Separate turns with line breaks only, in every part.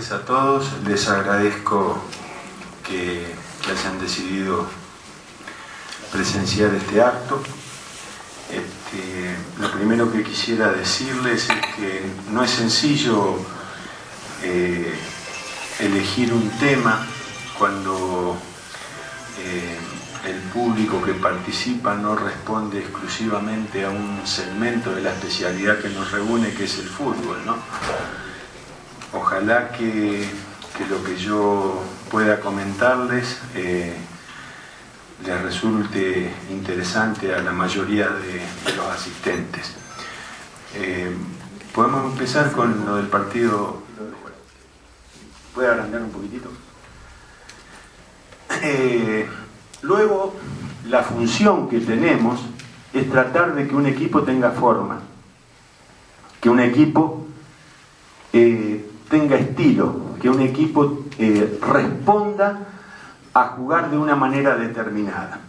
tardes a todos. Les agradezco que hayan decidido presenciar este acto. Lo primero que quisiera decirles es que no es sencillo elegir un tema cuando el público que participa no responde exclusivamente a un segmento de la especialidad que nos reúne, que es el fútbol, ¿no? Ojalá que lo que yo pueda comentarles les resulte interesante a la mayoría de los asistentes. Podemos empezar con lo del partido. ¿Puede agrandar un poquitito? Luego, la función que tenemos es tratar de que un equipo tenga forma, que un equipo tenga estilo, que un equipo responda a jugar de una manera determinada.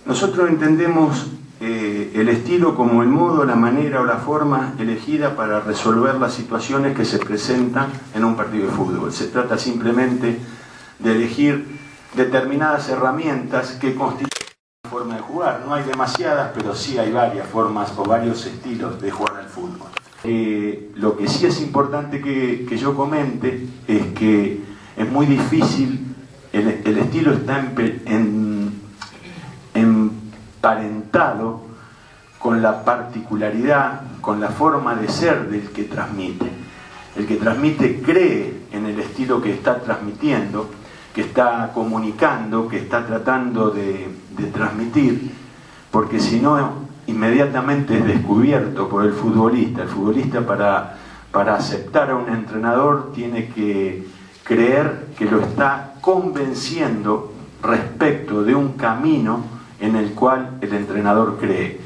Nosotros entendemos el estilo como el modo, la manera o la forma elegida para resolver las situaciones que se presentan en un partido de fútbol. Se trata simplemente de elegir determinadas herramientas que constituyen una forma de jugar. No hay demasiadas, pero sí hay varias formas o varios estilos de jugar al fútbol. Lo que sí es importante que yo comente es que es muy difícil, el estilo está emparentado con la particularidad, con la forma de ser del que transmite. El que transmite cree en el estilo que está transmitiendo, que está comunicando, que está tratando de transmitir, porque si no, inmediatamente es descubierto por el futbolista. El futbolista para aceptar a un entrenador tiene que creer que lo está convenciendo respecto de un camino en el cual el entrenador cree.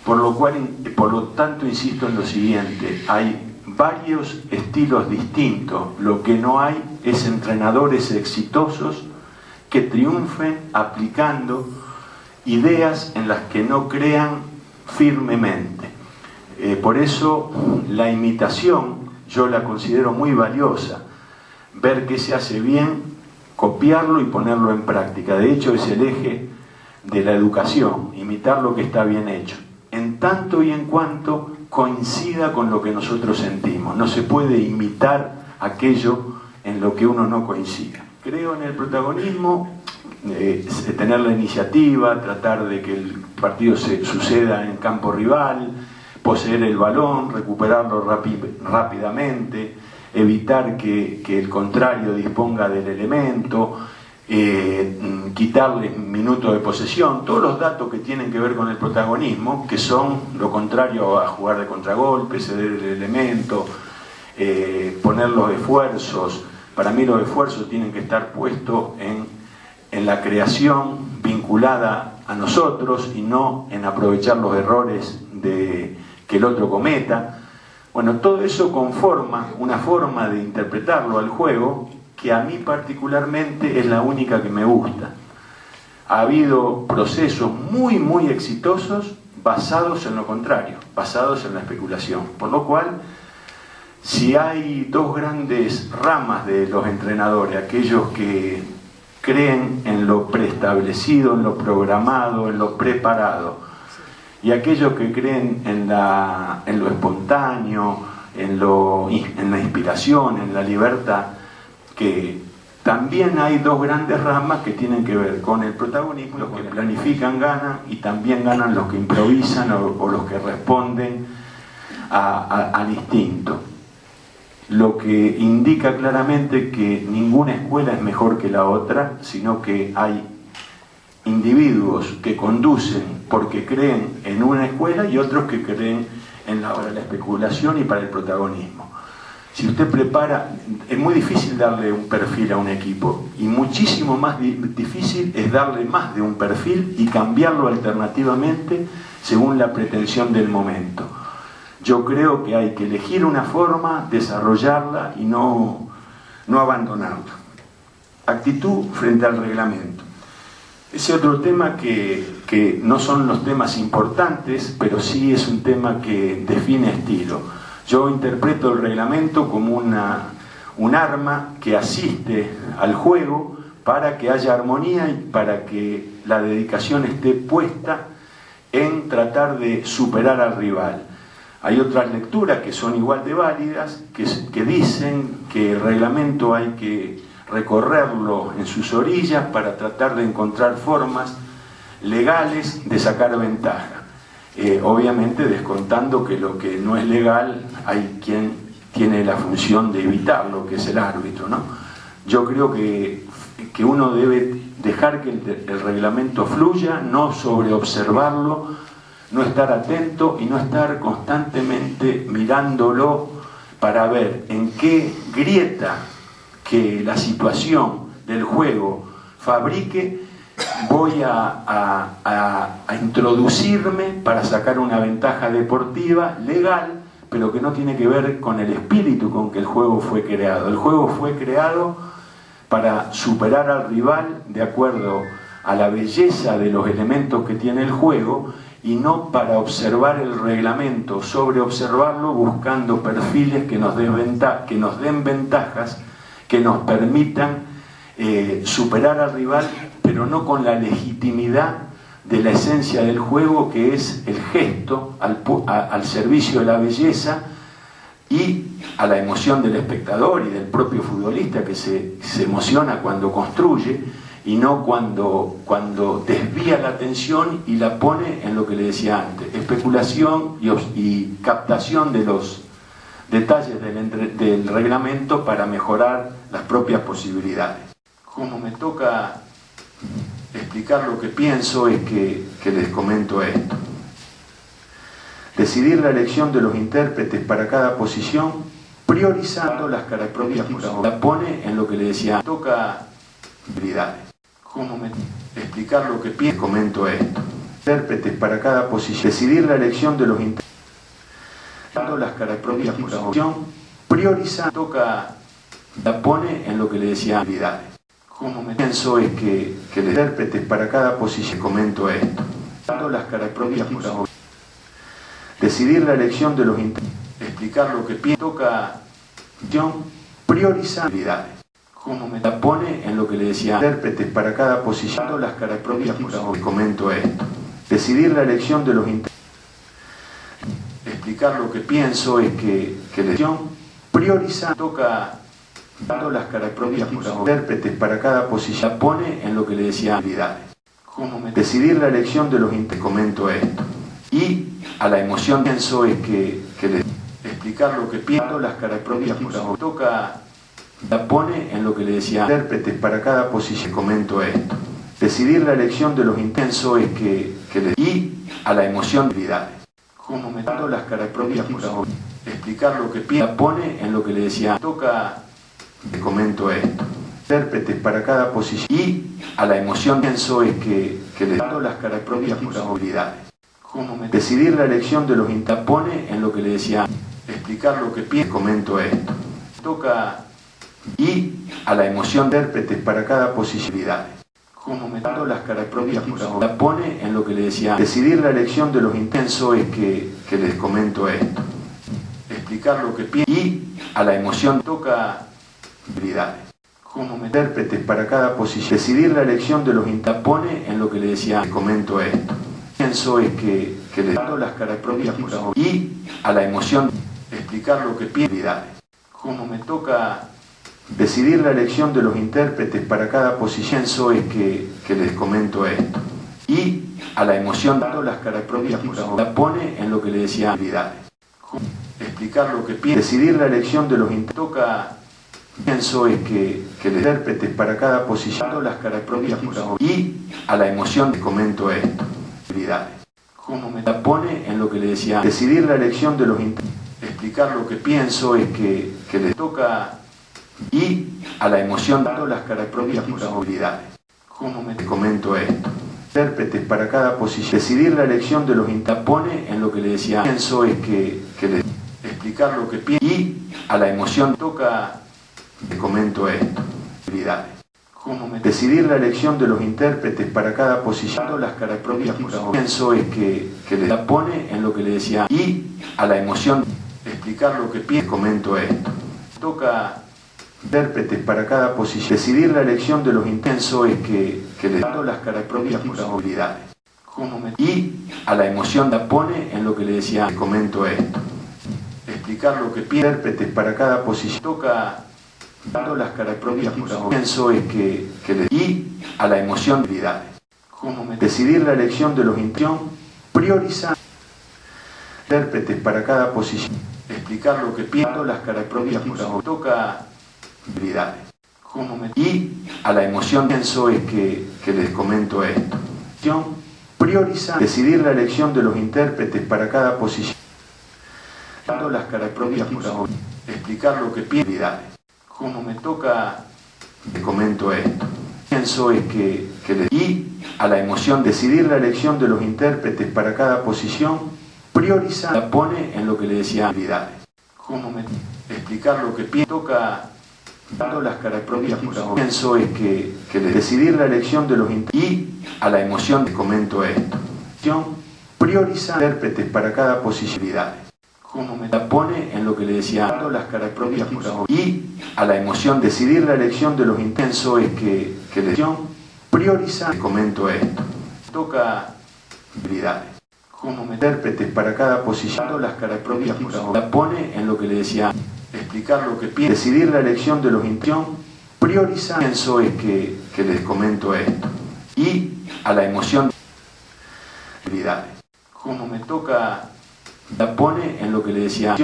Por lo tanto, insisto en lo siguiente: hay varios estilos distintos. Lo que no hay es entrenadores exitosos que triunfen aplicando ideas en las que no crean firmemente. Por eso la imitación yo la considero muy valiosa. Ver qué se hace bien, copiarlo y ponerlo en práctica. De hecho, es el eje de la educación, imitar lo que está bien hecho, en tanto y en cuanto coincida con lo que nosotros sentimos. No se puede imitar aquello en lo que uno no coincida. Creo en el protagonismo, tener la iniciativa, tratar de que el partido suceda en campo rival, poseer el balón, recuperarlo rápidamente, evitar que el contrario disponga del elemento, quitarle minutos de posesión, todos los datos que tienen que ver con el protagonismo, que son lo contrario a jugar de contragolpe, ceder el elemento, poner los esfuerzos. Para mí los esfuerzos tienen que estar puestos en la creación vinculada a nosotros y no en aprovechar los errores que el otro cometa. Bueno, todo eso conforma una forma de interpretarlo al juego que a mí particularmente es la única que me gusta. Ha habido procesos muy exitosos basados en lo contrario, basados en la especulación. Por lo cual, si hay dos grandes ramas de los entrenadores, aquellos que creen en lo preestablecido, en lo programado, en lo preparado, y aquellos que creen en lo espontáneo, en la inspiración, en la libertad, que también hay dos grandes ramas que tienen que ver con el protagonismo. Los que planifican ganan, y también ganan los que improvisan o los que responden al instinto. Lo que indica claramente que ninguna escuela es mejor que la otra, sino que hay individuos que conducen porque creen en una escuela y otros que creen en la especulación y para el protagonismo. Si usted prepara, es muy difícil darle un perfil a un equipo, y muchísimo más difícil es darle más de un perfil y cambiarlo alternativamente según la pretensión del momento. Yo creo que hay que elegir una forma, desarrollarla y no abandonarla. Actitud frente al reglamento. Ese otro tema que no son los temas importantes, pero sí es un tema que define estilo. Yo interpreto el reglamento como un arma que asiste al juego para que haya armonía y para que la dedicación esté puesta en tratar de superar al rival. Hay otras lecturas que son igual de válidas, que dicen que el reglamento hay que recorrerlo en sus orillas para tratar de encontrar formas legales de sacar ventaja. Obviamente descontando que lo que no es legal hay quien tiene la función de evitarlo, que es el árbitro, ¿no? Yo creo que uno debe dejar que el reglamento fluya, no sobreobservarlo, no estar atento y no estar constantemente mirándolo para ver en qué grieta que la situación del juego fabrique voy a introducirme para sacar una ventaja deportiva legal, pero que no tiene que ver con el espíritu con que el juego fue creado. El juego fue creado para superar al rival de acuerdo a la belleza de los elementos que tiene el juego y no para observar el reglamento, sobreobservarlo buscando perfiles que nos den ventajas, que nos permitan superar al rival, pero no con la legitimidad de la esencia del juego, que es el gesto al servicio de la belleza y a la emoción del espectador y del propio futbolista, que se emociona cuando construye y no cuando desvía la atención y la pone en lo que le decía antes, especulación y captación de los detalles del reglamento para mejorar las propias posibilidades. Como me toca explicar lo que pienso, es que les comento esto. Decidir la elección de los intérpretes para cada posición, priorizando las características, la pone en lo que le decía, toca habilidades. Como me explicar lo que pienso, comento esto. Intérpretes para cada posición, decidir la elección de los intérpretes, las características, priorizando, toca, la pone en lo que le decía habilidades. Como me pienso es que los intérpretes para cada posición, comento esto. Las características, decidir la elección de los intérpretes, explicar lo que pienso, toca priorizando habilidades. Como me la pone en lo que le decía intérpretes para cada posición, las características, comento esto. Decidir la elección de los intérpretes, explicar lo que pienso es que la elección priorizando, toca las características, intérpretes para cada posición, la pone en lo que le decía habilidades. Como me decidir la elección de los intérpretes, comento esto. Y a la emoción pienso es que explicar lo que pienso, las características, toca, la pone en lo que le decía intérpretes para cada posición, comento esto. Decidir la elección de los intensos es que y a la emoción de habilidades. Como me las características, explicar lo que pienso, la pone en lo que le decía toca, comento esto. Intérpretes para cada posición y a la emoción pienso es que las características, habilidades. Como me decidir la elección de los intérpretes, pone en lo que le decía explicar lo que pienso, comento esto. Toca y a la emoción de intérpretes para cada posibilidad. Como me las características, la pone en lo que le decía. Decidir la elección de los intensos es que les comento esto. Explicar lo que pienso y a la emoción toca habilidades. Como me intérpretes para cada posición. Decidir la elección de los intensos, la pone en lo que le decía. Les comento esto. Pienso es que les las características y a la emoción explicar lo que pienso habilidades. Como me toca decidir la elección de los intérpretes para cada posición, eso es que les comento esto. Y a la emoción las características, la pone en lo que le decía habilidades. Explicar lo que pienso. Decidir la elección de los intérpretes, toca, pienso es que los intérpretes para cada posición, las características y a la emoción les comento esto. Habilidades. Como me la pone en lo que le decía. Decidir la elección de los intérpretes, explicar lo que pienso es que les toca y a la emoción las características, habilidades. Como me comento esto. Intérpretes para cada posición. Decidir la elección de los intérpretes, pone en lo que le decía. Pienso es que les explicar lo que pienso y a la emoción toca, comento esto. Habilidades. Como me decidir la elección de los intérpretes para cada posición, las características, pienso es que les pone en lo que le decía y a la emoción explicar lo que pienso, comento esto. Toca intérpretes para cada posición. Decidir la elección de los intensos es que les da las características y habilidades. Y a la emoción la pone en lo que le decía, le comento esto. Explicar lo que piensa. Intérpretes para cada posición. Toca dando las características y pienso es que le y a la emoción habilidades. Decidir la elección de los intensos. Priorizar. Intérpretes para cada posición. Explicar lo que pienso, las características y toca habilidades. Y a la emoción pienso es que les comento esto. Priorizar. Decidir la elección de los intérpretes para cada posición. Dando las características y explicar lo que pienso, habilidades. Me toca, les comento esto. Pienso es que les y a la emoción decidir la elección de los intérpretes para cada posición. Priorizar. La pone en lo que le decía, habilidades. Explicar lo que pienso. Toca dando las características y pienso es que decidir la elección de los y a la emoción les comento esto. Priorizar intérpretes para cada posición, habilidades. La pone en lo que le decía, dando las características y a la emoción decidir la elección de los intensos es que les priorizar, les comento esto. Toca habilidades. Intérpretes para cada posición, dando las características la pone en lo que le decía, explicar lo que piensa, decidir la elección de los intensos, priorizar, pienso es que les comento esto. Y a la emoción habilidades. Me toca, la pone en lo que le decía,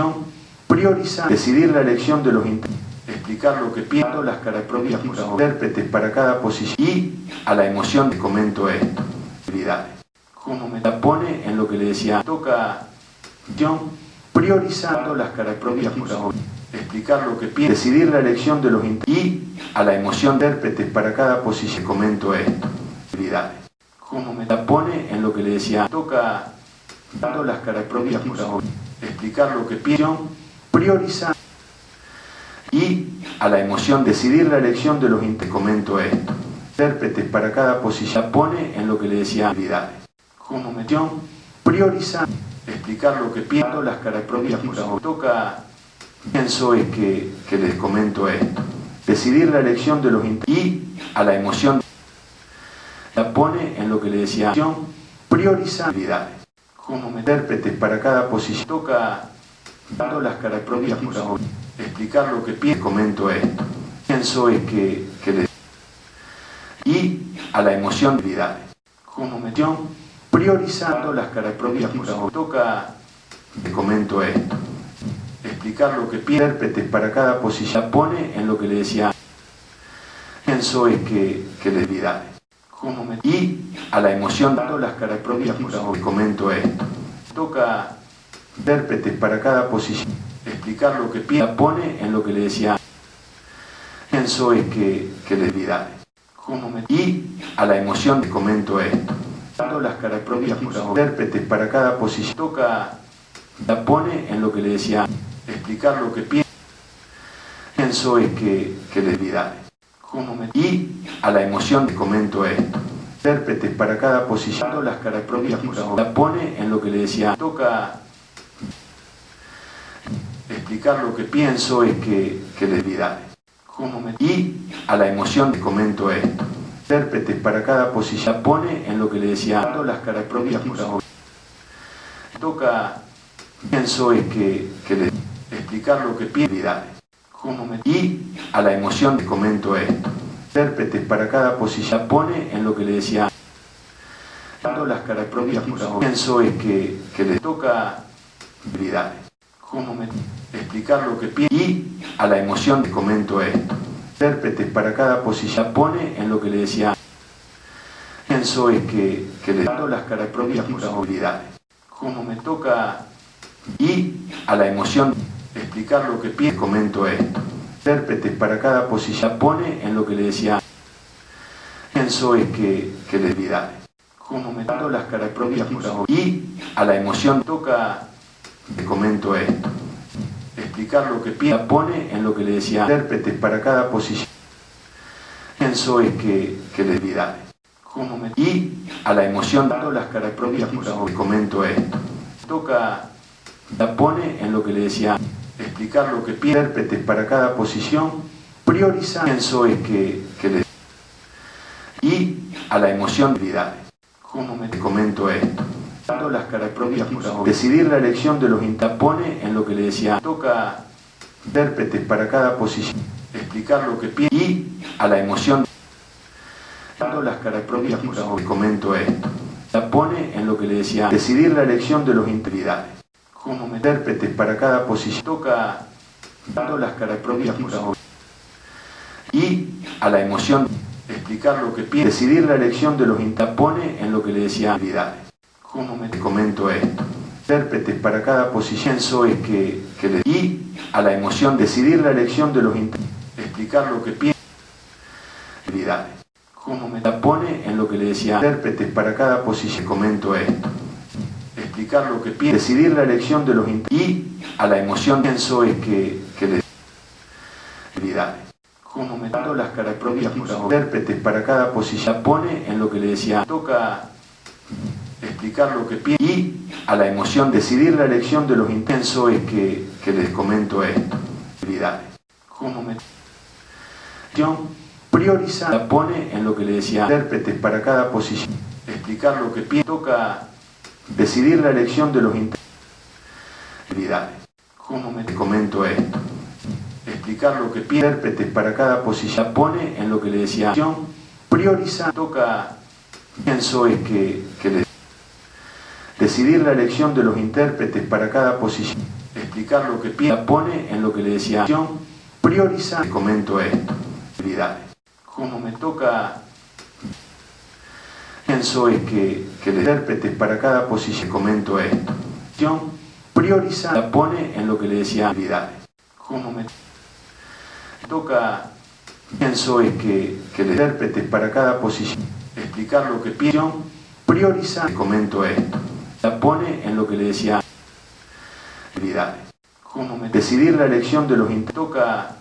priorizar, decidir la elección de los intérpretes, explicar lo que pienso, las características intérpretes para cada posición y a la emoción les comento esto, habilidades. La pone en lo que le decía, toca, priorizando las características explicar lo que pienso, decidir la elección de los y a la emoción intérpretes para cada posición, comento esto, habilidades. La pone en lo que le decía, toca dando las características explicar lo que pienso, priorizar y a la emoción decidir la elección de los comento esto, intérpretes para cada posición, la pone en lo que le decía, habilidades. Priorizar, explicar lo que pienso, las características toca, pienso es que les comento esto, decidir la elección de los y a la emoción la pone en lo que le decía, priorizar habilidades. Intérpretes para cada posición, toca dando las características explicar lo que pienso, comento esto, pienso es que les y a la emoción habilidades. Priorizando las características toca, les comento esto, explicar lo que pienso, intérpretes para cada posición, la pone en lo que le decía, pienso es que les habilidades. Y a la emoción dando las características les comento esto, toca intérpretes para cada posición, explicar lo que pienso, la pone en lo que le decía, pienso es que les habilidades. Y a la emoción les comento esto, dando las características intérpretes para cada posición, toca la pone en lo que le decía, explicar lo que pienso, pienso es que les habilidades. Y a la emoción les comento esto, intérpretes para cada posición, dando las características la pone en lo que le decía, toca explicar lo que pienso es que les habilidades. Y a la emoción les comento esto, intérpretes para cada posición, la pone en lo que le decía, dando las características toca, pienso es que les explicar lo que pienso, habilidades. Y a la emoción les comento esto, intérpretes para cada posición, la pone en lo que le decía, dando las características pienso es que les toca habilidades. Explicar lo que pienso y a la emoción les comento esto, intérpretes para cada posición, la pone en lo que le decía, pienso es que les dando las características habilidades. Me toca y a la emoción explicar lo que pienso, comento esto, intérpretes para cada posición, la pone en lo que le decía, pienso es que les habilidades. Dando las características y a la emoción toca, les comento esto, explicar lo que pienso, la pone en lo que le decía, intérpretes para cada posición, pienso es que les habilidades. Y a la emoción dando las características les comento esto, toca, la pone en lo que le decía, explicar lo que pienso, intérpretes para cada posición, priorizar, pienso es que y a la emoción de habilidades. ¿Cómo me comento esto? Dando las características, decidir la elección de los intapone en lo que le decía, toca intérpretes para cada posición, explicar lo que piensa y a la emoción, dando las características, comento esto. La pone en lo que le decía, decidir la elección de los intérpretes. Como intérpretes para cada posición, toca dando las características y a la emoción, explicar lo que piensa, decidir la elección de los intapone en lo que le decía habilidades. ¿Cómo me comento esto? Intérpretes para cada posición, eso es que le y a la emoción, decidir la elección de los intérpretes, explicar lo que piensa habilidades. ¿Cómo me pone en lo que le decía intérpretes para cada posición? Comento esto. Explicar lo que piensa, decidir la elección de los intérpretes y a la emoción, pienso es que le habilidades. ¿Cómo me dando las características intérpretes para cada posición? Pone en lo que le decía, toca explicar lo que piensa y a la emoción, decidir la elección de los intensos es que les comento esto. Habilidades. ¿Cómo me priorizar? La pone en lo que le decía, intérpretes para cada posición, explicar lo que piensa, toca decidir la elección de los intérpretes. Habilidades. ¿Cómo me comento esto? Explicar lo que piensa, intérpretes para cada posición, la pone en lo que le decía, priorizar, toca, pienso es que decidir la elección de los intérpretes para cada posición, explicar lo que piensa, la pone en lo que le decía, priorizar, comento esto, habilidades. Como me toca, pienso es que intérpretes para cada posición, comento esto, priorizar, la pone en lo que le decía, habilidades. Como me toca, pienso es que intérpretes para cada posición, explicar lo que piensa, priorizar, comento esto, la pone en lo que le decía habilidades. ¿Cómo me decidir la elección de los intérpretes? Toca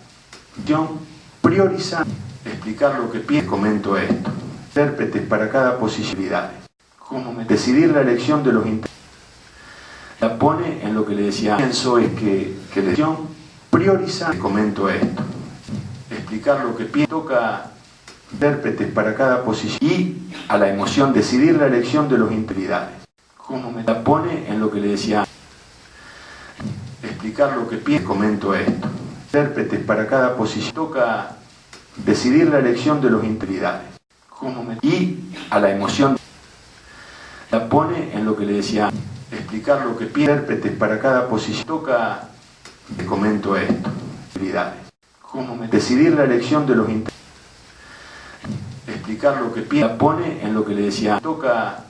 priorizar, explicar lo que piensa, comento esto, intérpretes para cada posición, habilidades. ¿Cómo me decidir la elección de los intérpretes? La pone en lo que le decía, pienso es que priorizar, comento esto, explicar lo que piensa, toca intérpretes para cada posición y a la emoción, decidir la elección de los intérpretes. ¿Cómo me la pone en lo que le decía, explicar lo que piensa, comento esto, intérpretes para cada posición, toca decidir la elección de los intérpretes. ¿Cómo me y a la emoción, la pone en lo que le decía, explicar lo que piensa, intérpretes para cada posición, toca comento esto, habilidades. ¿Cómo me decidir la elección de los intérpretes? Explicar lo que piensa, pone en lo que le decía, toca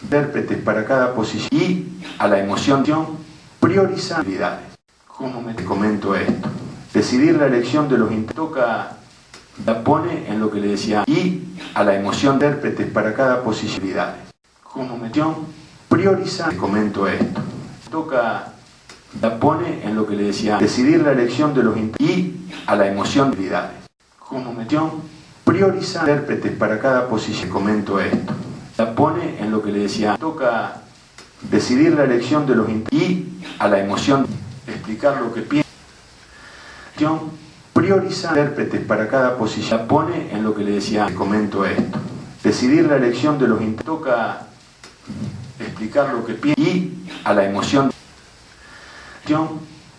intérpretes para cada posición y a la emoción, priorizar habilidades. ¿Cómo me comento esto? Decidir la elección de los intérpretes, toca, la pone en lo que le decía y a la emoción, intérpretes para cada posición, habilidades. ¿Cómo me priorizar? Comento esto. Toca, la pone en lo que le decía, decidir la elección de los intérpretes y a la emoción, habilidades. ¿Cómo me priorizar? Intérpretes para cada posición, comento esto. La pone en lo que le decía, toca decidir la elección de los intérpretes y a la emoción, explicar lo que piensa, priorizar, intérpretes para cada posición, la pone en lo que le decía, comento esto, decidir la elección de los intérpretes, toca explicar lo que piensa y a la emoción,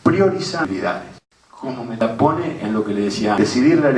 priorizar habilidades. ¿Cómo me la pone en lo que le decía, decidir la